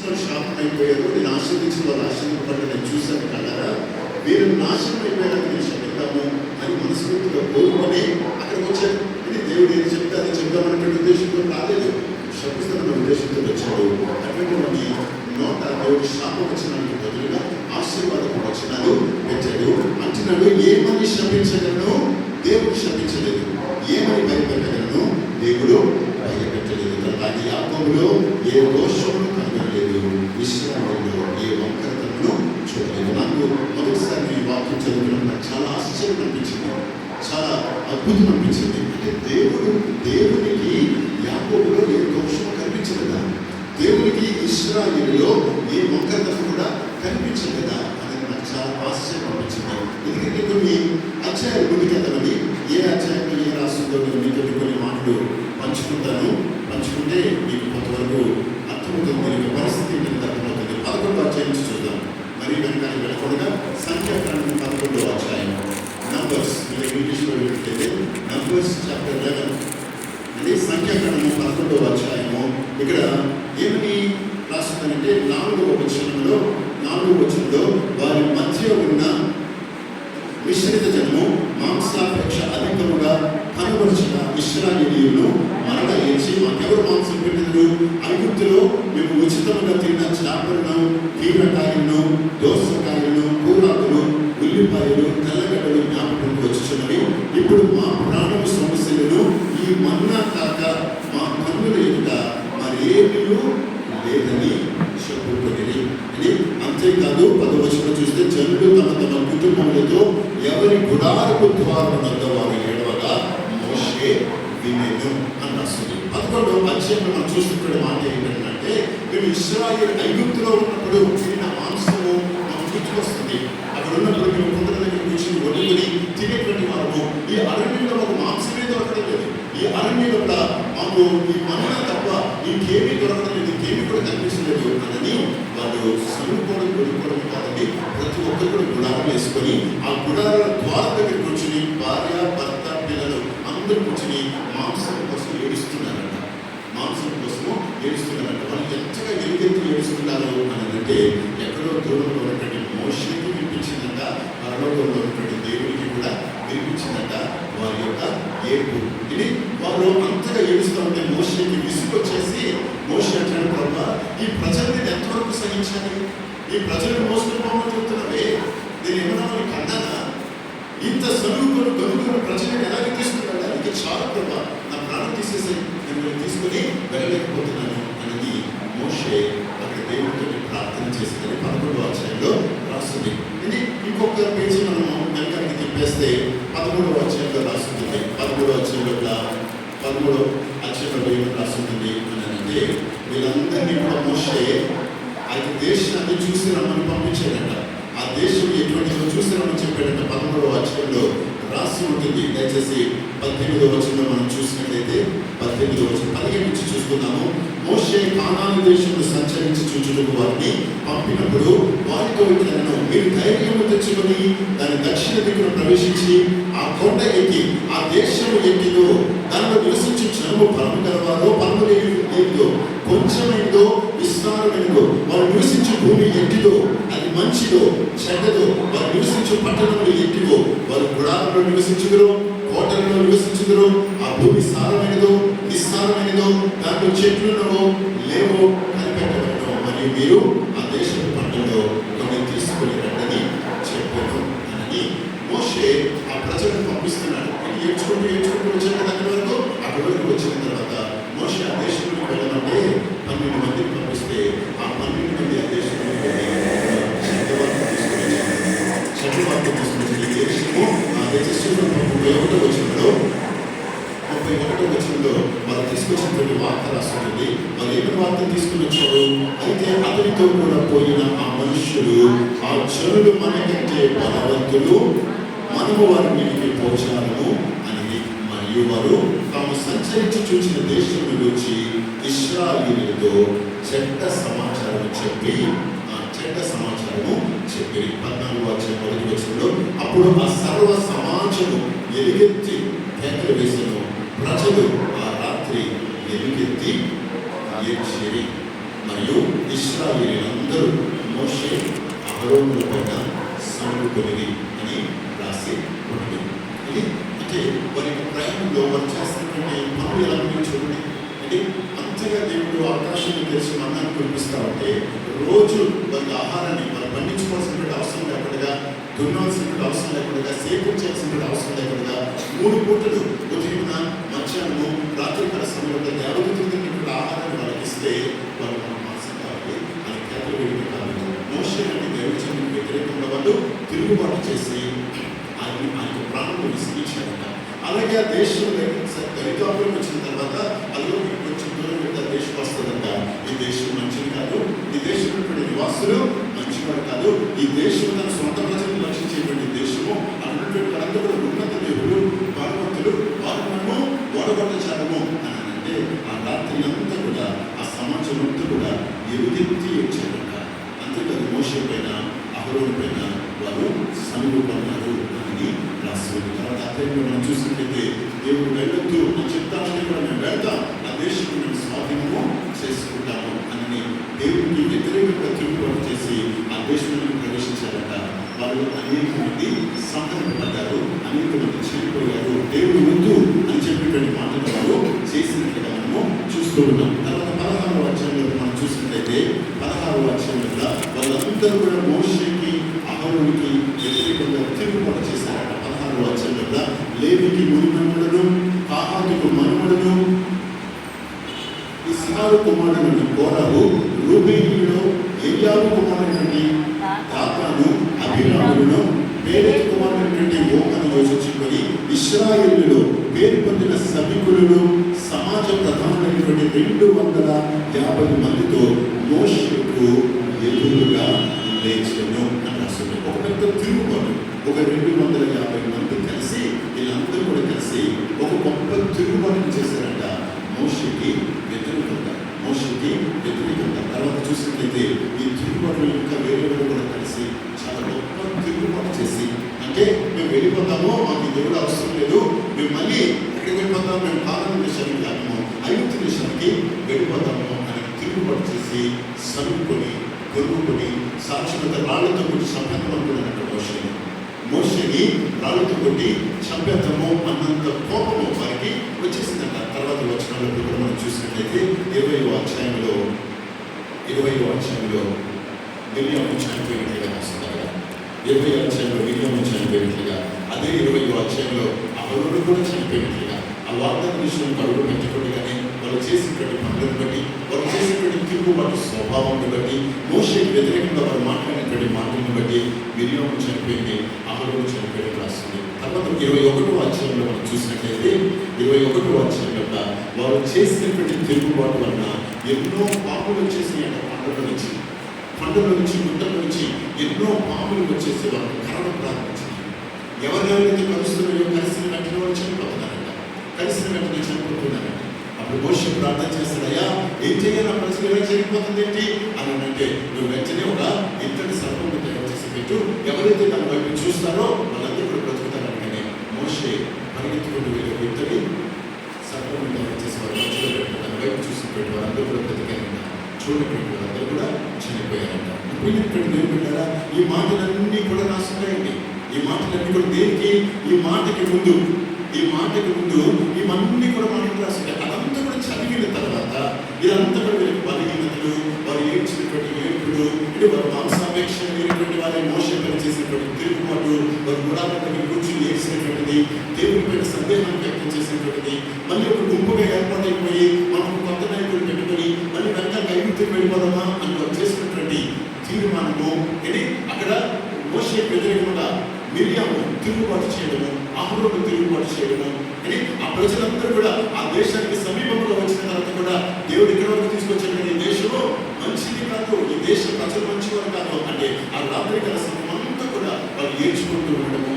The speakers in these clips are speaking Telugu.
శాపం అయిపోయారు, నేను ఆశీర్వదించిన వాళ్ళు ఆశీర్వదింపబడి నేను చూశాను కన్నారా, వీరు నాశనం అయిపోయారని నేను శపిద్దాము అని మనస్ఫూర్తిగా కోరుకొని అక్కడికి వచ్చాను. ఇది దేవుడు ఏది చెప్తే అది చెప్దామనేటువంటి ఉద్దేశంతో రాలేదు, శపిస్తున్న ఉద్దేశంతో వచ్చాడు. అటువంటి వాడిని నోట దేవుడు శాపం వచ్చినానికి బదులుగా ఆశీర్వాదం వచ్చినాడు పెట్టాడు. అంటున్నాడు, ఏమని శపించగలను దేవుడు శపించలేదు, ఏమని భయపెట్టగలను దేవుడు భయపెట్టలేదు. అలాగే యాకోబులో ఏ దోషమును కనగలేదు, ఇశ్రాయేలులో ఏ వంకరతను చూడలేదు. నాకు మొదటిసారి ఈ వాక్యం చదువుతున్నప్పుడు నాకు చాలా ఆశ్చర్యం అనిపించింది, చాలా అద్భుతం అనిపించింది. అంటే దేవునికి యాకోబులో ఏ దోషము కనిపించలేదా, దేవునికి ఇశ్రాయేలులో ఏ వంకరతను కూడా కనిపించలేదా అనేది నాకు చాలా ఆశ్చర్యం అనిపించింది. ఎందుకంటే కొన్ని అధ్యాయాలు ముందుకెళ్తామని, ఏ అధ్యాయంలో ఏ రాస్తుందో నేను మీతో కొన్ని మాటలు పంచుకుంటే మీకు కొంతవరకు అర్థమవుతుంది, దీనికి పరిస్థితి మీకు అర్థమవుతుంది. 11వ అధ్యాయం చూద్దాం. మరి వెనకాల వెళ్ళకుండా సంఖ్యాకాండం 11వ అధ్యాయం, నంబర్స్, మీరు ఇంగ్లీష్లో వెళ్ళితే నంబర్స్ చాప్టర్ 11 అంటే సంఖ్యాకాండము 11వ అధ్యాయము. ఇక్కడ ఏమని రాస్తుందంటే 4వ వచనంలో వారి మధ్య ఉన్న మిశ్రిత జనము మాంసాపేక్ష అధికముగా కనబరిచిన ఇశ్రాయేలీయులను మరణ ఏచి, మాకెవరు మాంసం పెట్టినరు, ఐగుప్తులో మేము ఉచితంగా తిన్న చేపలను, కీరకాయలను, దోసకాయలను, కూరాకులు, ఉల్లిపాయలు, తెల్లగడ్డలు జ్ఞాపకంకు వచ్చుచున్నవి. ఇప్పుడు మా ప్రాణము సమస్యలను ఈ మన్నా కాక మా కన్నుల ఎదుట మరేమీ లేదని చెప్పుకొని అని. అంతేకాదు 10వ వచనం చూస్తే, జనులు తమ కుటుంబములతో ఎవరి గుడారపు ద్వారము వద్ద వారు ఏడవగా మోషే వినెను అని రాస్తుంది. 11వ అధ్యాయంలో మనం చూస్తున్న మాట ఏంటంటే, మేము ఇశ్రాయేలు ఐగుప్తులో ఉన్నప్పుడు తిన్న మాంసము మాకు గుర్తుకొస్తుంది. అక్కడ ఉన్నప్పుడు మేము కొందరి దగ్గర కూర్చొని వండుకొని తినేటువంటి వారము. ఈ అరణ్యంలో మాకు మాంసమే దొరకడం లేదు, ఈ అరణ్యంలో కూడా మాకు ఈ మన్నా తప్ప ఇంకేమీ దొరకడం లేదు, ఇంకేమీ కూడా కనిపించలేదు అని వాళ్ళు సనుకోవడం కొనుక్కోవడం కాదండి. ప్రతి ఒక్కరు కూడా గుడారం వేసుకొని ఆ గుడారాల ద్వారం దగ్గర కూర్చుని భార్య, భర్త, పిల్లలు అందరూ కూర్చుని మాంసం కోసం ఏడుస్తున్నారంట. వాళ్ళు ఎంతగా ఎలుగెత్తి ఏడుస్తున్నారు అని అంటే, ఎక్కడో దూరంలో ఉన్నటువంటి మోషేకి వినిపించిందంట, పరలోకంలో ఉన్నటువంటి దేవుడికి కూడా వినిపించిందంట వారి యొక్క ఏడుపు. ఇది వాళ్ళు అంతగా ఏడుస్తూ ఉంటే మోషేకి విసుగొచ్చేసి మోషే అంటాడు, ప్రభా ఈ ప్రజల్ని ఎంతవరకు సహించాలి, ఈ ప్రజలను మోసుకుపోమని చెప్తున్నావే, నేను ఏమన్నా కన్నానా, ఇంత సరుకులు గనుగులు ప్రజలను ఎలాగ తీసుకున్నాడా, ఇది చాలా ప్రభా, నా ప్రాణం తీసేసి నేను తీసుకుని వెళ్ళలేకపోతున్నాను అనేది మోషే అక్కడ దేవుడితో ప్రార్థన చేసిందని 11వ అధ్యాయంలో రాస్తుంది. ఇది ఇంకొక పేజీ మనము వెనకానికి తిప్పేస్తే 13వ అధ్యాయంలో రాస్తుంది. 13వ అధ్యాయంలో ఏమి రాస్తుంది అని అంటే, వీళ్ళందరినీ కూడా మోషే ఆ దేశాన్ని చూసి రమ్మని పంపించాడంట. ఆ దేశం ఎటువంటిదో చూసి రమ్మని చెప్పాడంట. 13వ అధ్యాయంలో రాసి ఉంటుంది. దయచేసి 18వ వచనంలో మనం చూసినట్లయితే 18వ వచనం 15 నుంచి చూసుకుందాము. మోషే కానాను దేశంలో సంచరించి చూచుటకు వారిని పంపినప్పుడు వారితో ఇట్లను, మీరు ధైర్యము తెచ్చుకొని దాని దక్షిణ దిక్కును ప్రవేశించి ఆ కొండ ఎక్కి ఆ దేశము ఎక్కిదో దానిలో నివసించి జనము పరము గలవారో పరము లేదో, కొంచెమైందో విస్తారమైనదో, వారు నివసించే భూమి ఎట్టిదో అది మంచిదో చెడ్డదో, వారు నివసించే పట్టణంలో ఎట్టిదో, వారు గుడారంలో నివసించుదురో కోటలలో నివసించుదురో, ఆ భూమి సారమైనదో నిస్సారమైనదో, దాంట్లో చెట్లున్నవో లేవో కనిపెట్టబడను, మరియు మీరు ఆ దేశపు పంటలో కొన్ని తీసుకొని రండి చెప్పాను అని మోషే ఆ ప్రజలను పంపిస్తున్నాడు. ఏడ్చుకుంటూ వచ్చాక దగ్గర వరకు అక్కడి వరకు వచ్చిన తర్వాత మోషే ఆ దేశంలోకి వెళ్ళమంటే 12 మందిని పంపిస్తే ఆ 12 మంది ఆ దేశంలో చెడ్డవార్త తీసుకొచ్చి ఈ దేశము ఆ దేశంలో 31వ వచనంలో వారు తీసుకొచ్చినటువంటి వార్త రాస్తుంది. వారు ఏమి వార్త తీసుకుని వచ్చారు, అయితే అతనితో కూడా పోయిన ఆ మనుష్యులు, ఆ జనులు మనకంటే బలవంతులు, మనము వారి మీదకి పోచాము అని, మరియు వారు తాము సంచరించి చూసిన దేశం గురించి ఇశ్రాయేలుతో చెడ్డ సమాచారం చెప్పి 14వ వచనంలో అప్పుడు ఆ సర్వ సమాజము ఎలుగెత్తి కేకలు వేసెను, ప్రజలు ఆ రాత్రి ఎలుగెత్తి ఏడ్చిరి. మరియు ఇశ్రాయేలీయులందరూ మోషే అహరోనుల పైన సమూహుకొనిరి అని రాసి ఉంది. ఇది అంటే వారి యొక్క ప్రయాణంలో వారు చేస్తున్నటువంటి పనులు ఎలా ఉన్నాయో చూడండి. అంటే అంతగా దేవుడు ఆకాశాన్ని తెరిచి మన్నాన్ని కురిపిస్తా ఉంటే రోజు వారికి ఆహారాన్ని వారు పండించుకోవాల్సినటువంటి అవసరం లేకుండా, దున్నాల్సినటువంటి అవసరం లేకుండా, సేకరించాల్సినటువంటి అవసరం లేకుండా 3 పూటలు ఉదయమున, మధ్యాహ్నము, రాత్రికాల సమయంలో దేవతలు తిన్నటువంటి ఆహారాన్ని వాళ్ళకి ఇస్తే వాళ్ళు మన మాసం కావాలి అని కేకలు వేయడం కాదు. మోషే అంటే దేవుడి చెందిన వ్యతిరేకంగా వాళ్ళు తిరుగుబాటు చేసి ఆయన ప్రాణంలో విసిగించారంట. అలాగే ఆ దేశంలో దరిదాపులకు వచ్చిన తర్వాత అందులో కొంచెం దూరం పెద్ద దేశం వస్తుందంట. ఈ దేశం మంచిది కాదు, ఈ దేశంలో నివాసులు మంచివాడు కాదు, ఈ దేశం తన సొంత ప్రజలను రక్షించేటువంటి దేశము, అన్నటువంటి వాళ్ళందరూ కూడా ఉన్నత దేవుడు, భగవంతుడు, వారు మనము ఓడగొట్టచాలము అని అంటే ఆ రాత్రి అంతా కూడా ఆ సమాజం అంతా కూడా ఎలుగెత్తి వచ్చారంట. అంతేకాదు మోషే పైన, అహరోను పైన వారు సమీపన్నారు అని రాస్తుంది. తర్వాత అతను మనం చూసినట్లయితే దేవుడు వెళ్ళొద్దు అని చెప్తామని కూడా మేము వెళ్తాం, ఆ దేశం మేము స్వాధీనము చేసుకుంటాము అని దేవుడికి వ్యతిరేకంగా తిరుగుబాటు చేసి ఆ దేశంలో ప్రవేశించారట. వాళ్ళు అనేక మంది సంహరింపబడ్డారు, అనేక మంది చనిపోయారు. దేవుడు వద్దు అని చెప్పేటువంటి మాటలు వారు చేసినట్లుగా మనము చూస్తూ ఉన్నాం. తర్వాత 16వ అధ్యాయంలో మనం చూసినట్లయితే 16వ అధ్యాయంలో వాళ్ళందరూ కూడా మోషేకి, అహరోనుకి వ్యతిరేకంగా తిరుగుబాటు చేశారట. 16వ అధ్యాయంలో లేవికి మునిమనులను, కాహాతుకు మనుమడును, ఇస్సారు కుమారుడు కోరహు, రూబేనీయుడు ఎలియాబు కుమారుడు దాతాను, అబీరాములను, పేరెతు కుమారుడు ఓమను యోచించుకొని ఇశ్రాయేలులో పేరు పొందిన సభికులను, సమాజ ప్రధానులైనటువంటి 250 మందితో మోషేకు ఎదురుగా లేచెను అని రాస్తుంది. ఒక పెద్ద తిరుగుబాటు, ఒక 250 మంది కలిసి, వీళ్ళందరూ కూడా కలిసి ఒక గొప్ప తిరుగుబాటు చేశారంట మోషేకి వ్యతిరేకంగా. మోషేకి వ్యతిరేకంగా తర్వాత చూసినట్లయితే ఈ తిరుగుబాటు ఇంకా వేరే కూడా కలిసి చాలా గొప్ప తిరుగుబాటు చేసి, అంటే మేము వెళ్ళిపోతాము, మాకు దేవుడు అవసరం లేదు, మేము మళ్ళీ ఎక్కడికి వెళ్ళిపోతాము, మేము కాలం దేశానికి రాము, ఐగుప్తు దేశానికి వెళ్ళిపోతాము అని తిరుగుబాటు చేసి సరుకుని కొనుక్కొని సాక్షులతో రాళ్లతో కొట్టి చంపేద్దాం అనుకున్నారంట మోషేని రాళ్లతో కొట్టి చంపేద్దాము అన్నంత కోపము వారికి వచ్చేసిందంట. తర్వాత వచనాల్లో కూడా మనం చూసినట్లయితే 20వ అధ్యాయంలో మిర్యాము చనిపోయినట్లుగా రాస్తున్నారు. 20వ అధ్యాయంలో మిర్యాము చనిపోయినట్లుగా, అదే 20వ అధ్యాయంలో అహరోను కూడా చనిపోయినట్లుగా, ఆ వాగ్దాన విషయంలో అడుగు పెట్టకుండానే వాళ్ళు చేసినటువంటి పనులను బట్టి, వాళ్ళు చేసినటువంటి తిరుగుబాటు స్వభావాన్ని బట్టి, మోషేకి వ్యతిరేకంగా వారు మాట్లాడినటువంటి మాటలను బట్టి మిర్యాము చనిపోయింది, అహరోను చనిపోయినట్టు రాస్తుంది. తర్వాత 21వ అధ్యాయంలో మనం చూసినట్లయితే 21వ అధ్యాయంలో వారు చేసినటువంటి తిరుగుబాటు వలన ఎన్నో పాములు వచ్చేసినాయంట. పండుగ నుంచి గుట్టల నుంచి ఎన్నో పాములు వచ్చేసి వాళ్ళు కరవడం ప్రారంభించింది. ఎవరెవరైతే కలుస్తున్నాయో కలిసిన వెంటనే వాళ్ళు చనిపోతున్నారంట, కలిసిన వెంటనే చనిపోతున్నారంట. అప్పుడు మోషే ప్రార్థన చేస్తాడు, అయ్యా ఏం చేయాలి, నా ప్రజలు ఎలా జరిగిపోతుంది ఏంటి అని అంటే, నువ్వు వెంటనే ఒక ఇంతటి సర్పంలో తయారు చేసి పెట్టు, ఎవరైతే దాని వైపు చూస్తారో వాళ్ళందరూ కూడా బ్రతుకుతారని మోషే పరిగెత్తుకుంటూ వెళ్ళి ఇంతటి సర్పంలో తయారు చేసి వారు మధ్యలో పెట్టు, దాని వైపు చూసినటువంటి వారందరూ కూడా బ్రతికారంట, చూడటువంటి వారందరూ కూడా చనిపోయారంట. ఇప్పుడు ఏం పెట్టారా, ఈ మాటలన్నీ కూడా రాస్తున్నాయండి. ఈ మాటలన్నీ కూడా దేనికి, ఈ మాటకి ముందు ఇవన్నీ కూడా మాటలు రాస్తుంటాయి. అదంతా కూడా చదివిన తర్వాత ఇదంతా కూడా వీళ్ళకి బలహీనతలు, వారు ఏడ్చినటువంటి ఏడుపులు, అంటే వారు మాంసాపేక్ష లేనటువంటి వారి మోషే పని చేసినటువంటి తిరుగుబాటు, వారు గుడాలను కూర్చుని ఏడ్చినటువంటిది, దేవుడి పైన సందేహాన్ని వ్యక్తం చేసినటువంటిది, మళ్ళీ ఒక గుంపుగా ఏర్పాటైపోయి మనం కొత్త నాయకులు పెట్టుకొని మళ్ళీ వెంటనే ఐగుప్తుకు వెళ్ళిపోదామా అని వారు చేసినటువంటి తీర్మానము, ఇది అక్కడ మోషేకి వ్యతిరేకంగా మిర్యాము తిరుగుబాటు చేయడము, అహరోను తిరుగుబాటు చేయడము, అని ఆ ప్రజలందరూ కూడా ఆ దేశానికి సమీపంలో వచ్చిన తర్వాత కూడా దేవుడు ఇక్కడ వరకు తీసుకొచ్చాడు. ఈ దేశము మంచిది కాదు, ఈ దేశ ప్రజలు మంచివారు కాదు అంటే ఆ రాత్రికాల సమయం అంతా కూడా వాళ్ళు ఏడ్చుకుంటూ ఉండడము.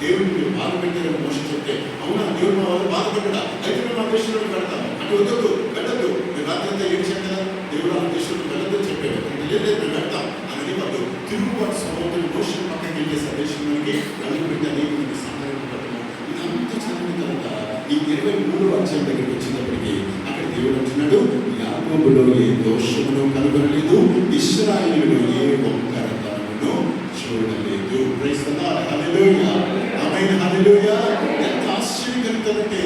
దేవుడిని మీరు బాధ పెట్టారని మోషే చెప్తే, అవునా దేవుడు మా వాళ్ళు బాధపడ్డా, అయితే మేము ఆ దేశంలోకి వెళ్తాము అంటే వద్దొద్దు వెళ్ళద్దు, మీరు రాత్రి అంతా ఏడ్చాం కదా, దేవుడు ఆ దేశంలోకి వెళ్ళొద్దని చెప్పాడు, లేదు మేము వెళ్తాం అనేది వాళ్ళు తిరుగుబాటు సమయంలో మోషే పక్కకి వెళ్ళే దేశంలోకి అడుగుపెట్టి అనేక మంది సంహరింపబడము. ఇదంతా చదివిన తర్వాత ఈ 23వ అధ్యాయం దగ్గరికి వచ్చినప్పటికీ అక్కడ దేవుడు అంటున్నాడు, యాకోబులో ఏ దోషమును కనుగొనలేదు, ఇశ్రాయేలులో ఏ ఒక్కరతనమును చూడలేదు. Praise the lord. హల్లెలూయా. ఆమేన్. హల్లెలూయా. ఎంత ఆశ్చర్యకరంటే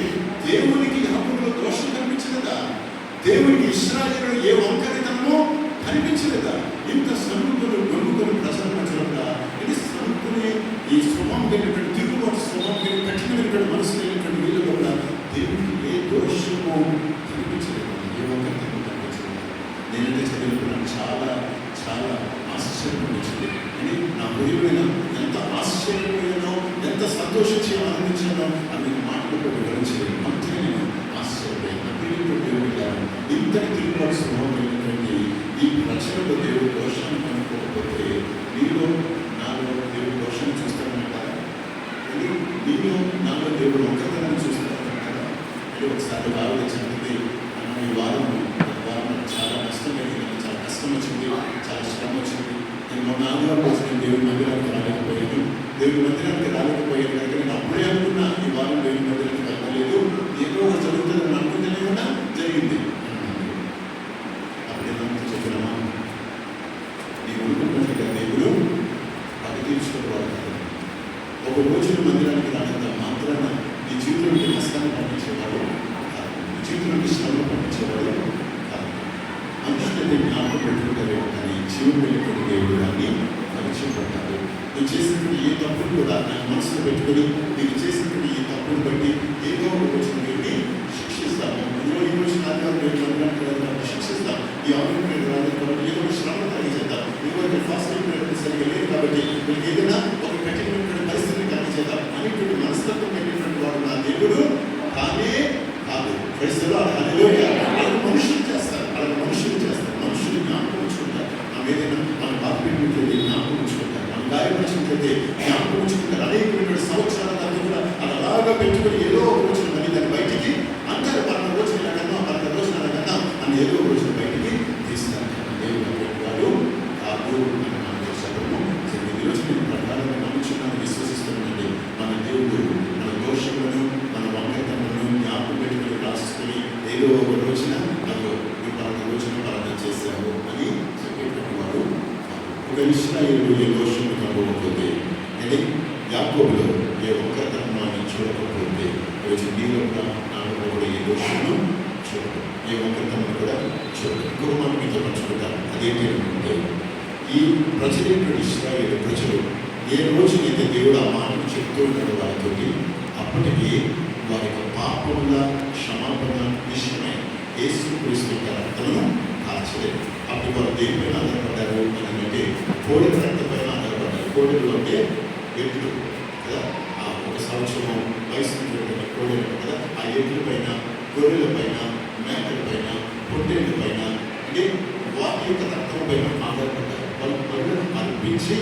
దేవునికి యాకోబులో దోషం కనిపించలేదా? దేవునికి ఇశ్రాయేలులో ఏ ఒక్కరితనమో కనిపించలేదా? ఇంత సన్నుకొని గొంగుకొని ప్రజల మధ్యలో ఇది సన్నుకునే ఈ స్వభావం కలిగినటువంటి తిరుగుబాటు స్వభావం కలిగి కఠినమైనటువంటి మనసు కలిగినటువంటి వీళ్ళలో కూడా దేవునికి ఏ దోషమో కనిపించలేదు, ఏ ఒక్కరితనమో కనిపించలేదు. నేనైతే చదివినప్పుడు చాలా చాలా ఆశ్చర్యం వచ్చింది. అని నా హృదయమైన ఎంత ఆశ్చర్యపోయానో, ఎంత సంతోషించి ఆనందించానో అన్ని మాటలతో వివరించలేదు. అంతగా నేను ఆశ్చర్యపోయాను. ఇంతటి తిరుగుబాటు స్వభావం కలిగినటువంటి ఈ రచనలో దేవుడు దోషాన్ని కనుక్కోకపోతే నీలో నాలో దేవుడు దోషాన్ని చూస్తానంటారా? నీలో నాలో దేవుడు ఒక్కరితనాన్ని చూస్తానంటారా? అంటే ఒకసారి బాగా చెప్పింది, ఈ వారం చాలా కష్టం కలిగింది, చాలా కష్టం వచ్చింది, చాలా శ్రమ వచ్చింది. నేను మొన్న ఆదివారం రోజు నేను దేవుడి మందిరానికి రాలేకపోయాను. దేవుడి మందిరానికి రాలేకపోయాను కనుక నేను అప్పుడే అనుకున్నా ఈ వారం దేవుడి మందిరానికి వెళ్ళలేదు, ఏదో ఒకటి జరుగుతుందని అనుకుంటేనే కూడా జరిగింది. అప్పుడేదంతా చెప్పినామా, నీవు అనుకుంటున్నట్టుగా దేవుడు అది తీర్చుకోవాలి. ఒక రోజు మందిరానికి రానంత మాత్రాన నీ జీవితంలో కష్టాన్ని పంపించేవాడు కాదు, నీ జీవితంలో శ్రమను పంపించేవాడు కాదు. మనుషులైతే జ్ఞాపకం పెట్టుకుంటారు కానీ జీవం వెళ్ళిపోయిన దేవుడు అని పరిచయం పడ్డాడు. నువ్వు చేసినటువంటి ఏ తప్పును కూడా నా మనసులో పెట్టుకొని నీకు చేసినటువంటి ఈ తప్పును బట్టి ఏదో ఒక రోజు దేవుడిని శిక్షిస్తాము. ఈ రోజు ఆదివారం శిక్షిస్తాం. ఈ ఆరోగ్యం రాలేదు కాబట్టి ఏదో ఒక శ్రమ కలిగేద్దాం. ఇంకొక ఫాస్టింగ్ సరిగ్గా లేదు కాబట్టి మీకు ఏదైనా ఒక కఠినమైనటువంటి పరిస్థితిని కలిగేద్దాం అనేటువంటి మనస్తత్వం కలిగినటువంటి వాడు నా దేవుడు కానే కాదు. Praise the lord. హల్లెలూయా. మనుషులు చేస్తారు, అలాగే మనుషులు చేస్తారు, మనుషులు జ్ఞాపకం ఉంచుకుంటారు. మనం ఏదైనా మనం బాధ పెట్టినట్లయితే జ్ఞాపకం ఉంచుకుంటారు, మనం గాయపరిచినట్లయితే జ్ఞాపకం ఉంచుకుంటారు. అనేకమైనటువంటి సంవత్సరాల తర్వాత కూడా అలాగా పెట్టుకుని ఏదో ఒక రోజున మళ్ళీ దాన్ని బయటికి అంటారు. పలానా రోజున ఇలాగన్నా, పలానా రోజున అలాగన్నా అని ఏదో ఒక రోజున బయటికి తీస్తారు. దేవుడు వాడు కాదు అని మనం చెప్పము. ఈ రోజు నేను ప్రకారంగా నమ్ముచున్నాను, విశ్వసిస్తున్నానండి. మన దేవుడు మన దోషములను మన వంకతలను జ్ఞాపకం పెట్టుకుని రాసుకుని ఏదో ఒక రోజున నాకు నువ్వు పలానా రోజున పలానా చేశావు అని చెప్పేటువంటి వాడు. ఒక ఇశ్రాయేలు ఏ దోషము కనుగొనకపోతే, అంటే యాకోబులో ఏ ఒక్కతనాన్ని చూడకపోతే, రోజు నీలో కూడా నాలో కూడా ఏ దోషము చూడదు, ఏ ఒక్కతనం కూడా చూడదు. ఇంకొక మాట మీతో పంచుకుంటాను. అదేంటి అనుకుంటే, ఈ ప్రజలైనటువంటి ఇశ్రాయేలు ప్రజలు ఏ రోజునైతే దేవుడు ఆ మాటను చెప్తూ ఉన్నాడు వారితోటి, అప్పటికి వారి యొక్క పాపముల క్షమాపణ విషయమై యేసుక్రీస్తు యొక్క రక్తమును కార్చలేదు. అప్పుడు వారు దేనిపైన ఆధారపడ్డారు అని అంటే కోడెల రక్తం పైన ఆధారపడ్డారు. కోడెలు అంటే ఎడ్లు కదా, ఆ ఒక సంవత్సరం వయసున్నటువంటి కోడెలు కదా, ఆ ఎడ్ల పైన, గొర్రెల పైన, మేకల పైన, పొట్టేళ్ళ పైన, అంటే వాటి యొక్క రక్తం పైన ఆధారపడ్డారు. వాళ్ళ బరువును అర్పించి